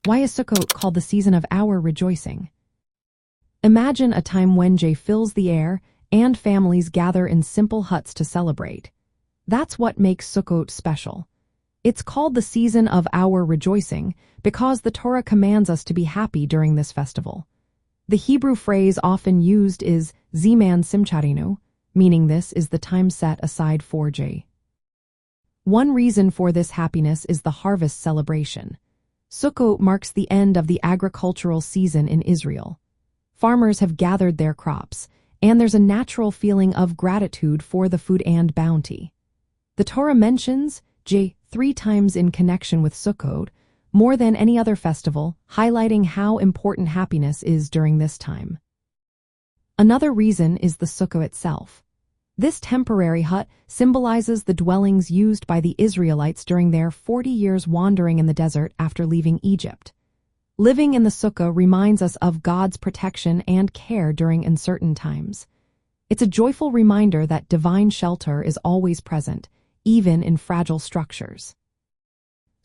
Why is Sukkot called the season of our rejoicing? Imagine a time when Jay fills the air and families gather in simple huts to celebrate. That's what makes Sukkot special. It's called the season of our rejoicing because the Torah commands us to be happy during this festival. The Hebrew phrase often used is Zeman Simcharinu, meaning this is the time set aside for Jay. One reason for this happiness is the harvest celebration. Sukkot marks the end of the agricultural season in Israel. Farmers have gathered their crops, and there's a natural feeling of gratitude for the food and bounty. The Torah mentions Jay 3 times in connection with Sukkot, more than any other festival, highlighting how important happiness is during this time. Another reason is the Sukkah itself. This temporary hut symbolizes the dwellings used by the Israelites during their 40 years wandering in the desert after leaving Egypt. Living in the Sukkah reminds us of God's protection and care during uncertain times. It's a joyful reminder that divine shelter is always present, even in fragile structures.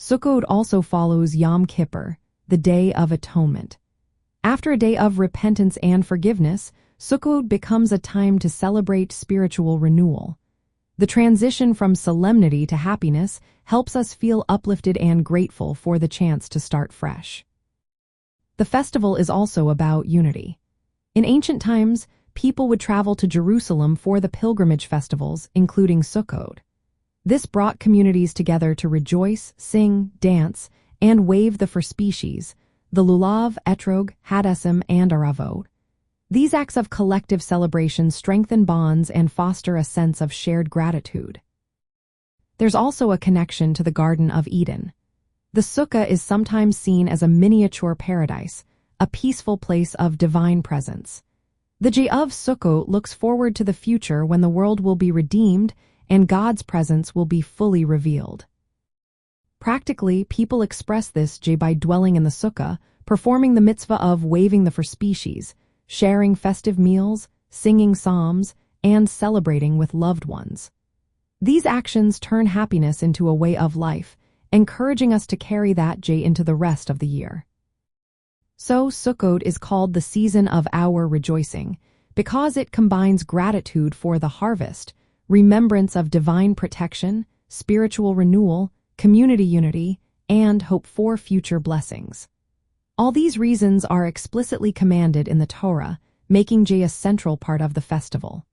Sukkot also follows Yom Kippur, the Day of Atonement. After a day of repentance and forgiveness, Sukkot becomes a time to celebrate spiritual renewal. The transition from solemnity to happiness helps us feel uplifted and grateful for the chance to start fresh. The festival is also about unity. In ancient times, people would travel to Jerusalem for the pilgrimage festivals, including Sukkot. This brought communities together to rejoice, sing, dance, and wave the four species, the Lulav, Etrog, Hadessim, and Aravot. These acts of collective celebration strengthen bonds and foster a sense of shared gratitude. There's also a connection to the Garden of Eden. The Sukkah is sometimes seen as a miniature paradise, a peaceful place of divine presence. The Day of Sukkot looks forward to the future when the world will be redeemed and God's presence will be fully revealed. Practically, people express this day by dwelling in the Sukkah, performing the mitzvah of waving the four species, sharing festive meals, singing psalms, and celebrating with loved ones. These actions turn happiness into a way of life, encouraging us to carry that day into the rest of the year. So Sukkot is called the season of our rejoicing because it combines gratitude for the harvest, remembrance of divine protection, spiritual renewal, community unity, and hope for future blessings. All these reasons are explicitly commanded in the Torah, making Jay a central part of the festival.